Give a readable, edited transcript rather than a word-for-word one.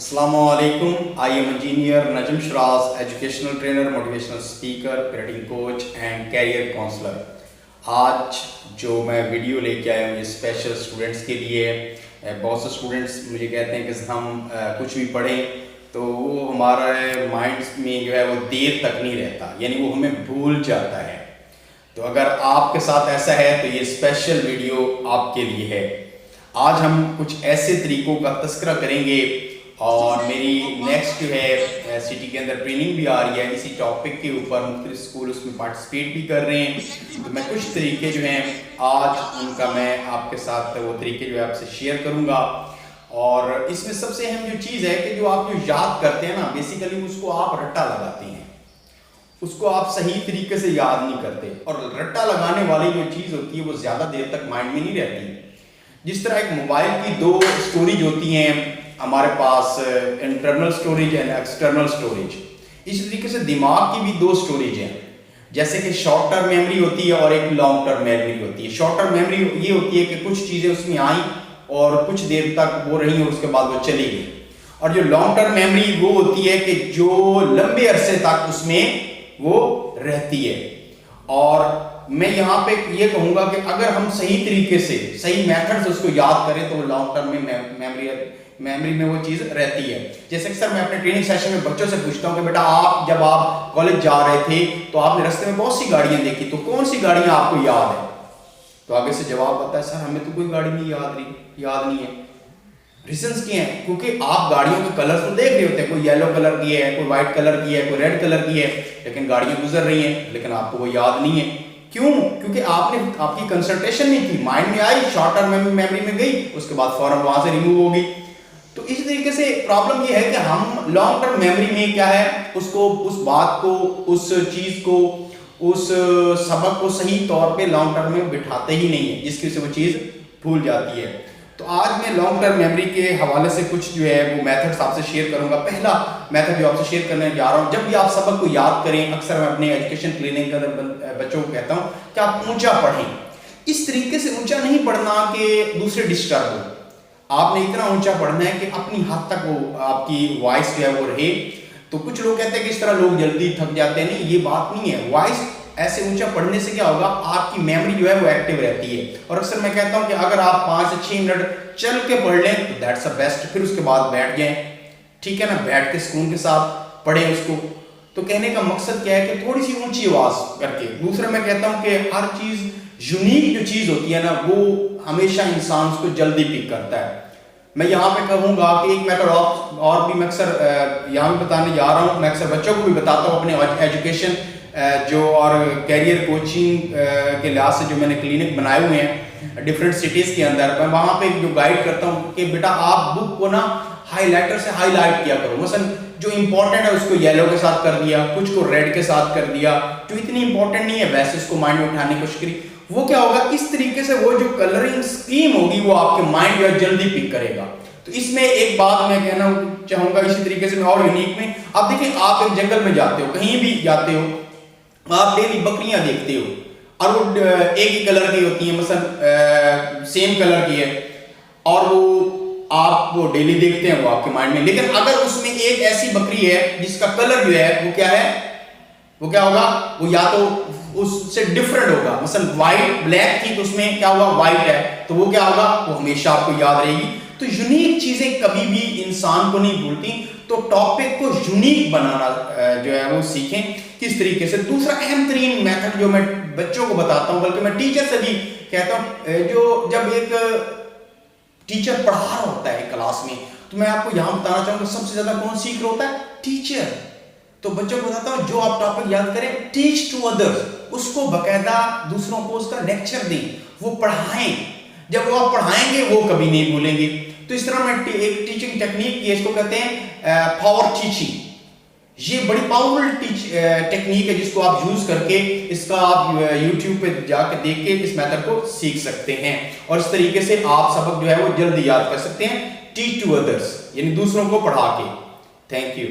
Assalamualaikum. I am engineer Najm Shiraz, educational trainer, motivational speaker, parenting coach and career counselor. आज जो मैं video लेके आया हूँ ये स्पेशल स्टूडेंट्स के लिए है। बहुत से स्टूडेंट्स मुझे कहते हैं कि हम कुछ भी पढ़ें तो वो हमारे माइंड में जो है वो देर तक नहीं रहता, यानी वो हमें भूल जाता है। तो अगर आपके साथ ऐसा है तो ये स्पेशल वीडियो आपके लिए है। आज हम कुछ ऐसे तरीकों का तस्करा करेंगे और मेरी नेक्स्ट जो है सिटी के अंदर ट्रेनिंग भी आ रही है इसी टॉपिक के ऊपर। मुख्तलिफ स्कूल उसमें पार्टिसिपेट भी कर रहे हैं, तो मैं कुछ तरीके जो हैं आज उनका मैं आपके साथ वो तरीके जो है आपसे शेयर करूंगा। और इसमें सबसे अहम जो चीज़ है कि जो आप जो याद करते हैं ना, बेसिकली उसको आप रट्टा लगाते हैं, उसको आप सही तरीके से याद नहीं करते। और रट्टा लगाने वाली जो चीज़ होती है वो ज़्यादा देर तक माइंड में नहीं रहती। जिस तरह एक मोबाइल की दो स्टोरेज होती हैं हमारे पास, internal storage and external storage, इस तरीके से दिमाग की भी दो स्टोरेज हैं। जैसे कि शॉर्ट टर्म मेमोरी होती है और एक लॉन्ग टर्म मेमोरी होती है। शॉर्ट टर्म मेमोरी ये होती है कि कुछ चीज़ें उसमें आई और कुछ देर तक वो रही और उसके बाद वो चली गई। और जो लॉन्ग टर्म मेमोरी वो होती है कि जो लंबे अरसे तक उसमें वो रहती है। और मैं यहाँ पे ये कहूँगा कि अगर हम सही तरीके से सही मेथड से उसको याद करें तो लॉन्ग टर्म में मेमोरी में वो चीज़ रहती है। जैसे कि सर मैं अपने ट्रेनिंग सेशन में बच्चों से पूछता हूँ कि बेटा आप जब आप कॉलेज जा रहे थे तो आपने रास्ते में बहुत सी गाड़ियाँ देखी, तो कौन सी गाड़ियाँ आपको याद है? तो आगे से जवाब आता है सर हमें तो कोई गाड़ी नहीं याद नहीं है। रीजंस क्या है? क्योंकि आप गाड़ियों के कलर तो देख रहे होते हैं, कोई येलो कलर की है, कोई व्हाइट कलर की है, कोई रेड कलर की है, लेकिन गाड़ियां गुजर रही हैं लेकिन आपको वो याद नहीं है। क्यों? क्योंकि आपकी कंसंट्रेशन नहीं थी, माइंड में आई, शॉर्ट टर्म मेमोरी में गई, उसके बाद फौरन वहां से रिमूव हो गई। तो इस तरीके से प्रॉब्लम ये है कि हम लॉन्ग टर्म मेमोरी में क्या है उसको, उस बात को, उस चीज को, उस सबक को सही तौर पे लॉन्ग टर्म में बिठाते ही नहीं है, जिसकी वजह से वो चीज भूल जाती है। तो आज मैं लॉन्ग टर्म मेमोरी के हवाले से कुछ जो है वो मेथड्स आपसे शेयर करूंगा। पहला मेथड जो आपसे शेयर करने जा रहा हूं, जब भी आप सबक को याद करें, अक्सर मैं अपने एजुकेशन क्लिनिक के अंदर बच्चों को कहता हूं कि आप ऊंचा पढ़ें। इस तरीके से ऊंचा नहीं पढ़ना कि दूसरे डिस्टर्ब हो, आपने इतना ऊंचा पढ़ना है कि अपनी हद तक वो आपकी वॉइस जो है वो रहे। तो कुछ लोग कहते हैं कि इस तरह लोग जल्दी थक जाते हैं, नहीं ये बात नहीं है। वॉइस ऐसे ऊंचा पढ़ने से क्या होगा, आपकी मेमोरी जो है वो एक्टिव रहती है। और अक्सर मैं कहता हूं कि अगर आप 5 से 6 मिनट चल के पढ़ लें तो दैट्स द बेस्ट, फिर उसके बाद बैठ जाएं, ठीक है ना, बैठ के सुकून के साथ पढ़ें उसको। तो कहने का मकसद क्या है कि थोड़ी सी ऊंची आवाज करके। दूसरा मैं कहता हूं कि हर चीज यूनिक जो चीज होती है ना वो हमेशा इंसान उसको जल्दी पिक करता है। मैं यहाँ पे कहूँगा कि एक मेथड और भी मैं अक्सर यहाँ भी बताने जा रहा हूँ, मैं अक्सर बच्चों को भी बताता हूँ अपने एजुकेशन जो और कैरियर कोचिंग के लिहाज से जो मैंने क्लिनिक बनाए हुए हैं डिफरेंट सिटीज़ के अंदर, मैं वहाँ पे जो गाइड करता हूँ कि बेटा आप बुक को ना हाईलाइटर से हाईलाइट किया करो। मसलन जो इंपॉर्टेंट है उसको येलो के साथ कर दिया, कुछ को रेड के साथ कर दिया, जो इतनी इंपॉर्टेंट नहीं है वैसे उसको माइंड में उठाने की कोशिश करी। वो क्या होगा, इस तरीके से वो जो कलरिंग स्कीम होगी वो आपके माइंड जो है जल्दी पिक करेगा। तो इसमें एक बात मैं कहना चाहूंगा इसी तरीके से मैं और यूनिक में, आप देखिए आप एक जंगल में जाते हो, कहीं भी जाते हो, आप डेली बकरियां देखते हो और वो एक ही कलर की होती है, मसलन सेम कलर की है, और आप वो डेली देखते हैं वो आपके माइंड में। लेकिन अगर उसमें एक ऐसी बकरी है जिसका कलर जो है वो क्या है, वो क्या होगा, वो या तो उससे डिफरेंट होगा, मसलन व्हाइट ब्लैक थी तो उसमें क्या हुआ व्हाइट है, तो वो क्या होगा, वो हमेशा आपको याद रहेगी। तो यूनिक चीजें कभी भी इंसान को नहीं भूलती। तो टॉपिक को यूनिक बनाना जो है वो सीखें किस तरीके से। दूसरा अहम तरीन मेथड जो मैं बच्चों को बताता हूं, बल्कि मैं टीचर से भी कहता हूं, जो जब एक टीचर पढ़ा रहा होता है क्लास में, तो मैं आपको यहां बताना चाहूंगा सबसे ज्यादा कौन सीख रहा होता है, टीचर। तो बच्चों को बताता हूं जो आप टॉपिक याद करें, टीच टू अदर्स, उसको बकायदा दूसरों को उसका लेक्चर दें, वो पढ़ाएं। जब वो आप पढ़ाएंगे वो कभी नहीं भूलेंगे। तो इस तरह मैं एक टीचिंग टेक्निक की, इसको कहते हैं पावर टीचिंग। ये बड़ी पावरफुल टेक्निक है जिसको आप यूज करके इसका आप YouTube पे जाके देख के इस मेथड को सीख सकते हैं और इस तरीके से आप सबक जो है वो जल्दी याद कर सकते हैं। टीच टू अदर्स यानी दूसरों को पढ़ा के। Thank you.